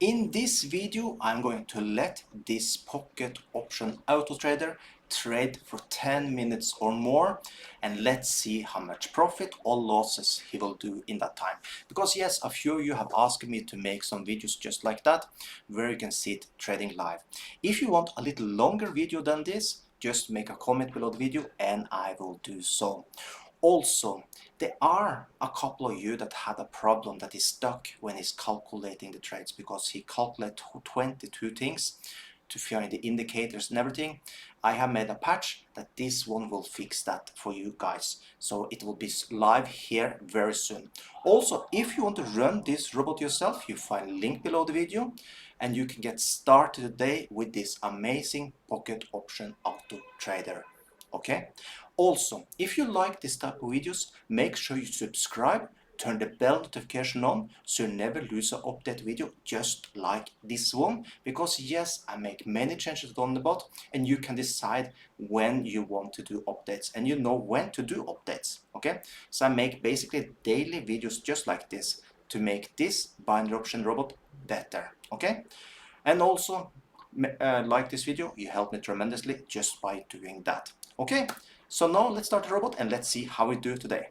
In this video, I'm going to let this pocket option auto trader trade for 10 minutes or more, and let's see how much profit or losses he will do in that time. Because yes, a few of you have asked me to make some videos just like that, where you can see it trading live. If you want a little longer video than this, just make a comment below the video and I will do so. Also, there are a couple of you that had a problem that is stuck when he's calculating the trades, because he calculated 22 things to find the indicators and everything. I have made a patch that this one will fix that for you guys, so it will be live here very soon. Also, if you want to run this robot yourself, you find a link below the video and you can get started today with this amazing pocket option auto trader. Okay, also, if you like this type of videos, make sure you subscribe, turn the bell notification on so you never lose an update video just like this one, because yes, I make many changes on the bot and you can decide when you want to do updates and you know when to do updates. Okay, so I make basically daily videos just like this to make this binary option robot better. Okay, and also like this video, you help me tremendously just by doing that. Okay, so now let's start the robot and let's see how we do today.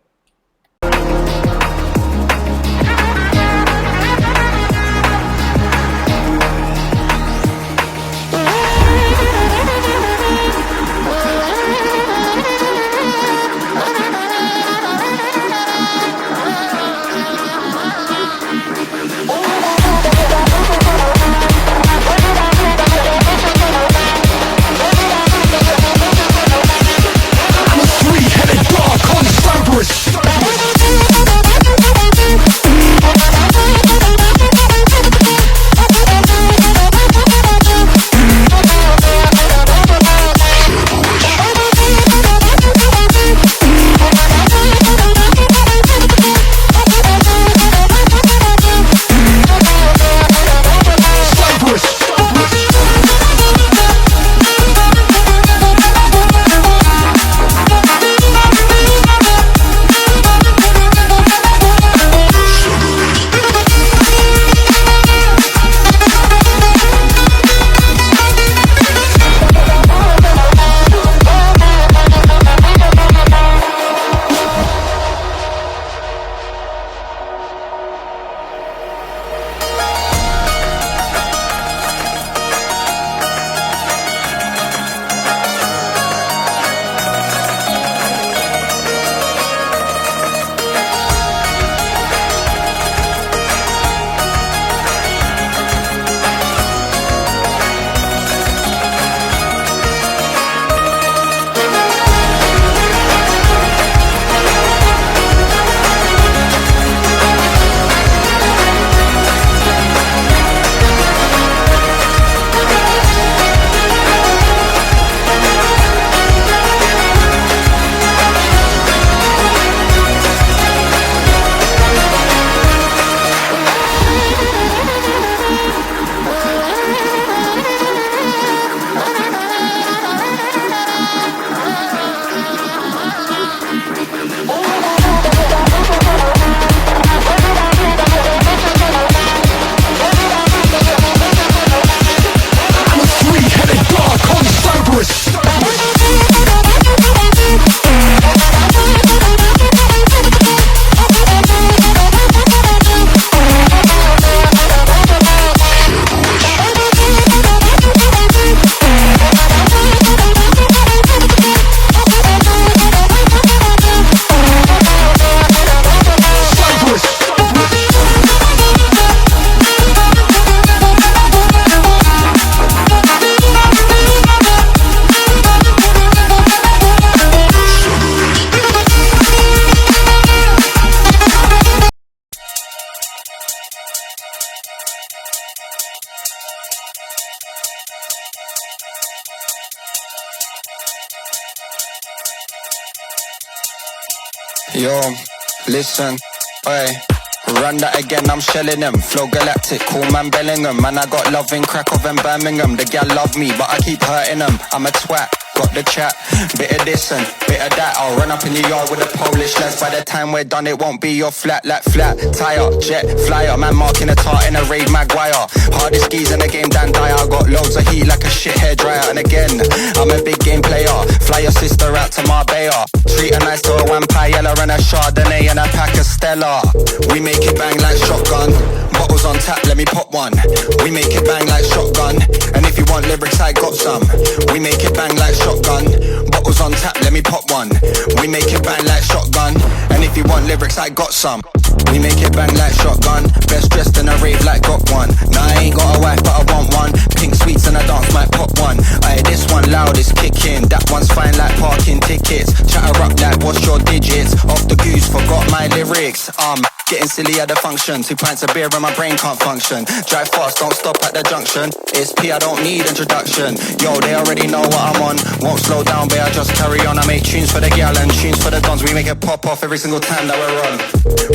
Yo, listen, oi. Run that again, I'm shelling them. Flow galactic, cool man Bellingham. Man, I got love in Krakow and Birmingham. The gal love me, but I keep hurting them. I'm a twat, got the chat. Bit of this and bit of that. I'll run up in your yard with the Polish lads. By the time we're done, it won't be your flat, like flat tire, jet flyer. Man marking a tart in a raid Maguire. Hardest skis in the game, Dan Dyer. Got loads of heat like a shit hairdryer. And again, I'm a big game player. Fly your sister out to Marbella. Treat her nice to a vampire and a Chardonnay and a pack of Stella. We make it bang like shotgun. Bottles on tap, let me pop one. We make it bang like shotgun. And if you want lyrics, I got some. We make it bang like shotgun. Bottles on tap, let me pop one. We make it bang like shotgun. And if you want lyrics, I got some. We make it bang like shotgun. Best dressed in a rave like got one. Nah, I ain't got a wife, but I want one. Pink sweets and a dance might pop one. Aye, this one loud is kicking. That one's fine like parking tickets. Chatter up like what's your digits? Off the goose, forgot my lyrics. Getting silly at the function. 2 pints of beer and my brain can't function. Drive fast, don't stop at the junction. It's P, I don't need introduction. Yo, they already know what I'm on. Won't slow down, but I just carry on. I make tunes for the gal and tunes for the dons. We make it pop off every single time that we're on.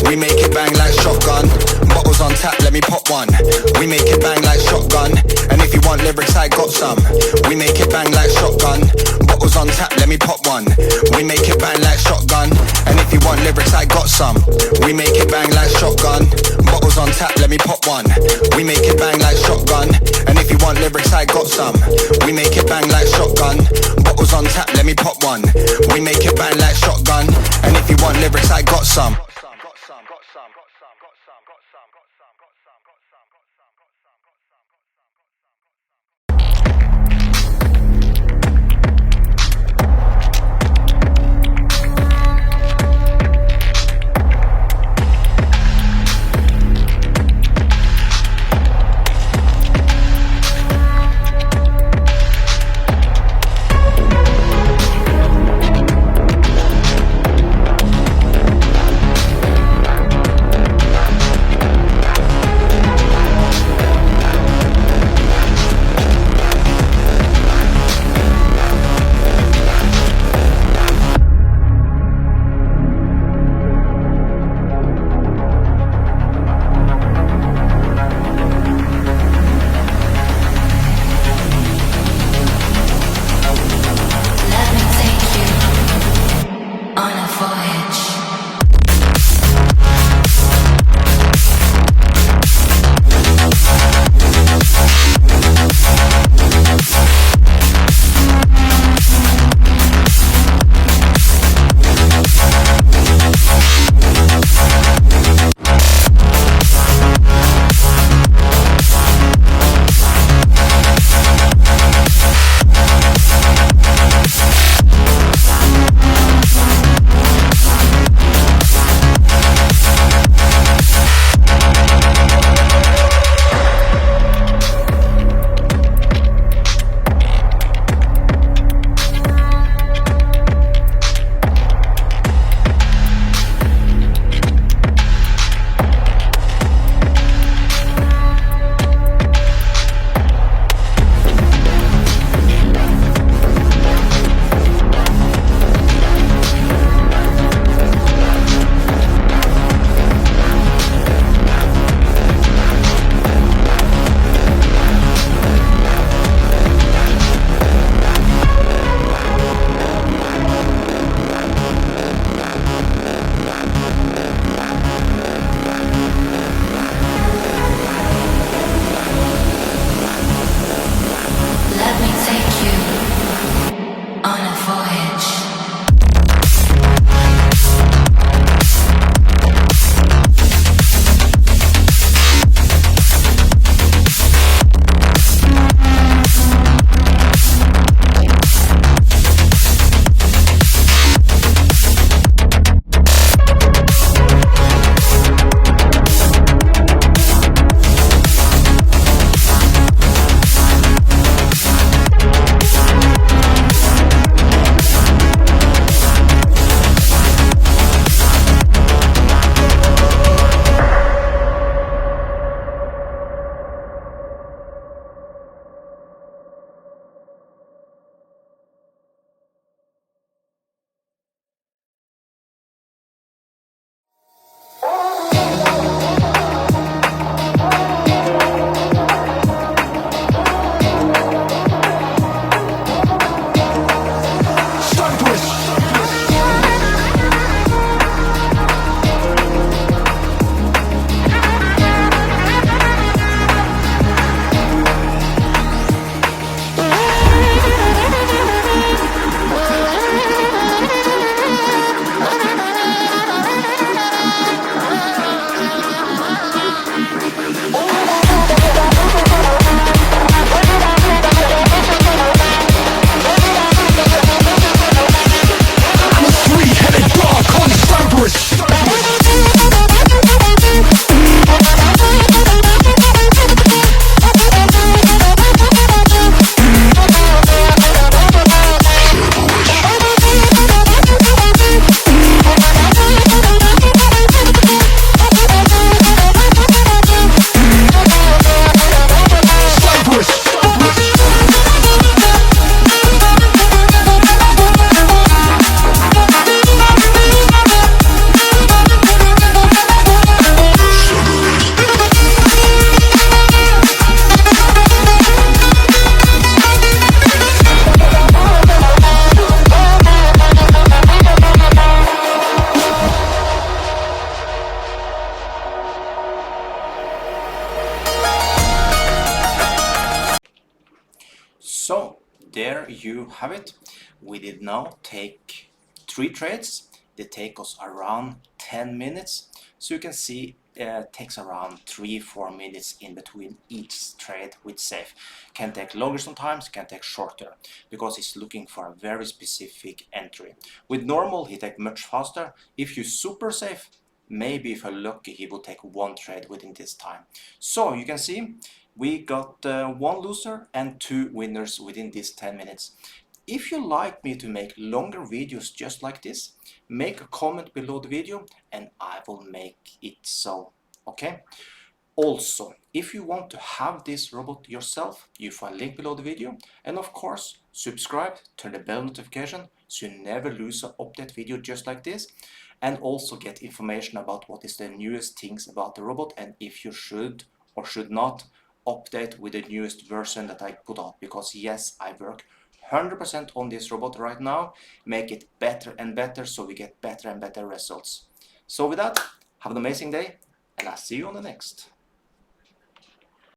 We make it bang like shotgun. Bottles on tap, let me pop one. We make it bang like shotgun. And if you want lyrics, I got some. We make it bang like shotgun. Bottles on tap, let me pop one. We make it bang like shotgun. And if you want lyrics, I got some. We make it bang like shotgun. Bottles on tap, let me pop one. We make it bang like shotgun. And if you want lyrics, I got some. We make it bang like shotgun. Bottles on tap, let me pop one. We make it bang like shotgun. And if you want lyrics, I got some. there you have it. We did now take 3 trades. They take us around 10 minutes. So you can see it takes around 3-4 minutes in between each trade with safe. Can take longer sometimes, can take shorter, because it's looking for a very specific entry. With normal, he take much faster. If you super safe, maybe if you're lucky, he will take 1 trade within this time. So you can see we got 1 loser and 2 winners within these 10 minutes. If you like me to make longer videos just like this, make a comment below the video and I will make it so, okay? Also, if you want to have this robot yourself, you find a link below the video, and of course, subscribe, turn the bell notification so you never lose an update video just like this, and also get information about what is the newest things about the robot and if you should or should not update with the newest version that I put out, because yes, I work 100% on this robot right now, make it better and better so we get better and better results. So with that, have an amazing day and I'll see you on the next.